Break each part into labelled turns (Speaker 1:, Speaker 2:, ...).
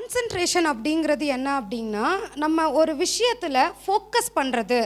Speaker 1: Concentration அப்படிங்கிறது என்ன அப்படின்னா, நம்ம ஒரு விஷயத்தில் ஃபோக்கஸ் பண்ணுறது,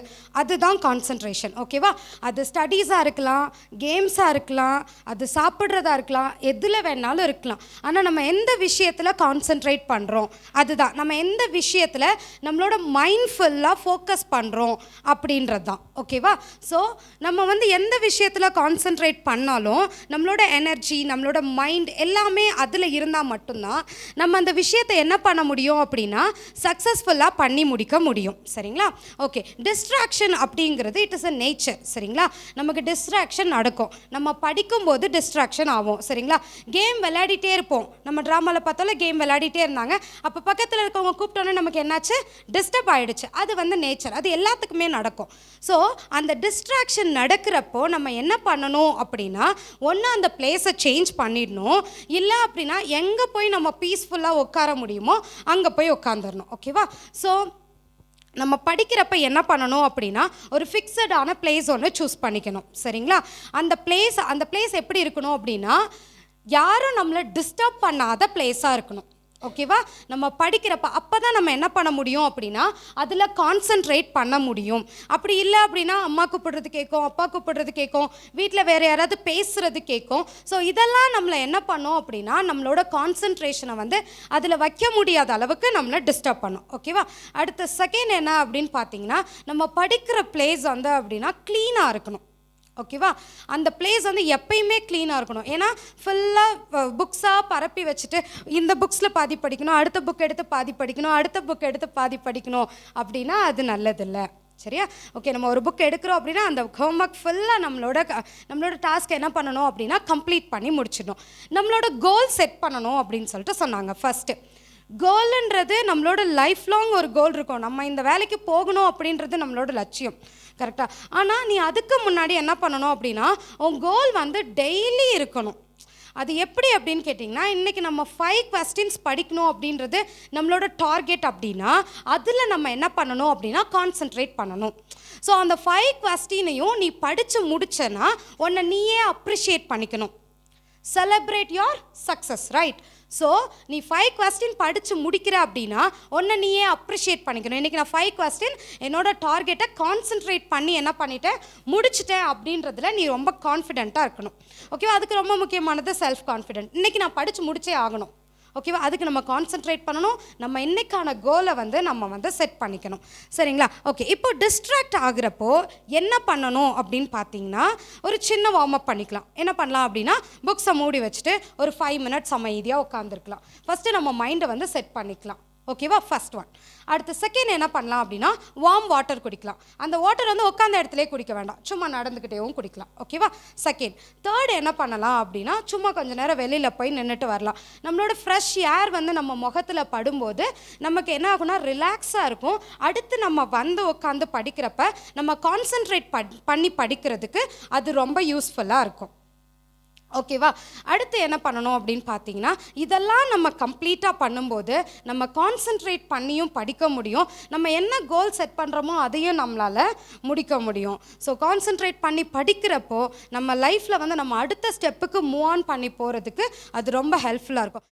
Speaker 1: அதுதான் கான்சன்ட்ரேஷன். ஓகேவா? அது ஸ்டடீஸாக இருக்கலாம், கேம்ஸாக இருக்கலாம், அது சாப்பிட்றதா இருக்கலாம், எதில் வேணாலும் இருக்கலாம். ஆனால் நம்ம எந்த விஷயத்தில் கான்சன்ட்ரேட் பண்ணுறோம், அதுதான் நம்ம எந்த விஷயத்தில் நம்மளோட மைண்ட் ஃபுல்லாக ஃபோக்கஸ் பண்ணுறோம் அப்படின்றது தான். ஓகேவா? ஸோ நம்ம எந்த விஷயத்தில் கான்சன்ட்ரேட் பண்ணாலும் நம்மளோட எனர்ஜி, நம்மளோட மைண்ட் எல்லாமே அதில் இருந்தால் மட்டும்தான் நம்ம அந்த விஷயத்தை என்ன பண்ண முடியும் அப்படின்னா சக்ஸஸ்ஃபுல்லாக பண்ணி முடிக்க முடியும். சரிங்களா? ஓகே. டிஸ்ட்ராக்ஷன் அப்படிங்கிறது இட் இஸ் அ நேச்சர். சரிங்களா? நமக்கு டிஸ்ட்ராக்ஷன் நடக்கும். நம்ம படிக்கும்போது டிஸ்ட்ராக்ஷன் ஆகும். சரிங்களா? கேம் விளையாடிட்டே இருப்போம். நம்ம ட்ராமாவில் பார்த்தாலும் கேம் விளையாடிட்டே இருந்தாங்க. அப்போ பக்கத்தில் இருக்கவங்க கூப்பிட்டோன்னே நமக்கு என்னாச்சு? டிஸ்டர்ப் ஆகிடுச்சு. அது நேச்சர். அது எல்லாத்துக்குமே நடக்கும். ஸோ அந்த டிஸ்ட்ராக்ஷன் நடக்கிறப்போ நம்ம என்ன பண்ணணும் அப்படின்னா, ஒன்று அந்த பிளேஸை சேஞ்ச் பண்ணிடணும், இல்லை அப்படின்னா எங்கே போய் நம்ம பீஸ்ஃபுல்லாக உட்கார முடியுமோ அங்கே போய் உட்காந்துடணும். ஓகேவா? ஸோ நம்ம படிக்கிறப்ப என்ன பண்ணணும் அப்படின்னா, ஒரு ஃபிக்ஸடான பிளேஸ் ஒன்று சூஸ் பண்ணிக்கணும். சரிங்களா? அந்த பிளேஸ் எப்படி இருக்கணும் அப்படின்னா, யாரும் நம்மளை டிஸ்டர்ப் பண்ணாத பிளேஸாக இருக்கணும். ஓகேவா? நம்ம படிக்கிறப்ப அப்போ தான் நம்ம என்ன பண்ண முடியும் அப்படின்னா அதில் கான்சன்ட்ரேட் பண்ண முடியும். அப்படி இல்லை அப்படின்னா அம்மா கூப்பிடுறது கேட்கும், அப்பா கூப்பிடுறது கேட்கும், வீட்டில் வேறு யாராவது பேசுகிறது கேட்கும். ஸோ இதெல்லாம் நம்மளை என்ன பண்ணோம் அப்படின்னா நம்மளோட கான்சன்ட்ரேஷனை அதில் வைக்க முடியாத அளவுக்கு நம்மளை டிஸ்டர்ப் பண்ணும். ஓகேவா? அடுத்த செகண்ட் என்ன அப்படின்னு பார்த்தீங்கன்னா, நம்ம படிக்கிற பிளேஸ் அப்படின்னா க்ளீனாக இருக்கணும். ஓகேவா? அந்த பிளேஸ் எப்பயுமே க்ளீனாக இருக்கணும். ஏன்னா ஃபுல்லாக புக்ஸாக பரப்பி வச்சுட்டு இந்த புக்ஸில் பாதி படிக்கணும், அடுத்த புக் எடுத்து பாதி படிக்கணும், அடுத்த புக் எடுத்து பாதி படிக்கணும் அப்படின்னா அது நல்லதில்லை. சரியா? ஓகே. நம்ம ஒரு புக் எடுக்கிறோம் அப்படின்னா அந்த ஹோம்ஒர்க் ஃபுல்லாக நம்மளோட டாஸ்க் என்ன பண்ணணும் அப்படின்னா கம்ப்ளீட் பண்ணி முடிச்சிடணும். நம்மளோட கோல் செட் பண்ணணும் அப்படின்னு சொல்லிட்டு சொன்னாங்க. ஃபஸ்ட்டு கோல்ன்றது நம்மளோட லைஃப் லாங் ஒரு கோல் இருக்கும். நம்ம இந்த வேலைக்கு போகணும் அப்படின்றது நம்மளோட லட்சியம். கரெக்டாக? ஆனால் நீ அதுக்கு முன்னாடி என்ன பண்ணணும் அப்படின்னா உன் கோல் டெய்லி இருக்கணும். அது எப்படி அப்படின்னு கேட்டிங்கன்னா, இன்றைக்கி நம்ம 5 questions படிக்கணும் அப்படின்றது நம்மளோட டார்கெட் அப்படின்னா அதில் நம்ம என்ன பண்ணணும் அப்படின்னா கான்சன்ட்ரேட் பண்ணணும். ஸோ அந்த 5 questionையும் நீ படித்து முடிச்சேன்னா உன்னை நீயே அப்ரிஷியேட் பண்ணிக்கணும். Celebrate your success. Right? So நீ 5 question படித்து முடிக்கிற அப்படின்னா ஒன்று நீயே அப்ரிஷியேட் பண்ணிக்கணும். இன்றைக்கி நான் 5 question என்னோட டார்கெட்டை கான்சன்ட்ரேட் பண்ணி என்ன பண்ணிட்டேன், முடிச்சிட்டேன் அப்படின்றதுல நீ ரொம்ப கான்ஃபிடென்ட்டாக இருக்கணும். ஓகேவா? அதுக்கு ரொம்ப முக்கியமானது செல்ஃப் கான்ஃபிடென்ட். இன்றைக்கி நான் படித்து முடிச்சே ஆகணும். ஓகேவா? அதுக்கு நம்ம கான்சன்ட்ரேட் பண்ணணும். நம்ம இன்னைக்கான கோலை நம்ம செட் பண்ணிக்கணும். சரிங்களா? ஓகே. இப்போ டிஸ்ட்ராக்ட் ஆகுறப்போ என்ன பண்ணணும் அப்படின்னு பார்த்தீங்கன்னா, ஒரு சின்ன வார்ம் அப் பண்ணிக்கலாம். என்ன பண்ணலாம் அப்படின்னா, புக்ஸை மூடி வச்சுட்டு ஒரு 5 minutes அமைதியாக உட்காந்துருக்கலாம். ஃபஸ்ட்டு நம்ம மைண்டை செட் பண்ணிக்கலாம். ஓகேவா? First one. அடுத்த செகண்ட் என்ன பண்ணலாம் அப்படின்னா, வார்ம் வாட்டர் குடிக்கலாம். அந்த வாட்டர் உட்காந்த இடத்துல குடிக்க வேண்டாம், சும்மா நடந்துக்கிட்டேவும் குடிக்கலாம். ஓகேவா? செகண்ட். தேர்ட் என்ன பண்ணலாம் அப்படின்னா, சும்மா கொஞ்சம் நேரம் வெளியில் போய் நின்றுட்டு வரலாம். நம்மளோட ஃப்ரெஷ் ஏர் நம்ம முகத்தில் படும்போது நமக்கு என்ன ஆகும்னா ரிலாக்ஸாக இருக்கும். அடுத்து நம்ம உட்காந்து படிக்கிறப்ப நம்ம கான்சன்ட்ரேட் பண்ணி படிக்கிறதுக்கு அது ரொம்ப யூஸ்ஃபுல்லாக இருக்கும். ஓகேவா? அடுத்து என்ன பண்ணணும் அப்படின்னு பார்த்தீங்கன்னா, இதெல்லாம் நம்ம கம்ப்ளீட்டாக பண்ணும்போது நம்ம கான்சன்ட்ரேட் பண்ணியும் படிக்க முடியும். நம்ம என்ன கோல் செட் பண்ணுறோமோ அதையும் நம்மளால் முடிக்க முடியும். ஸோ கான்சன்ட்ரேட் பண்ணி படிக்கிறப்போ நம்ம லைஃப்பில் நம்ம அடுத்த ஸ்டெப்புக்கு மூவ் ஆன் பண்ணி போகிறதுக்கு அது ரொம்ப ஹெல்ப்ஃபுல்லாக இருக்கும்.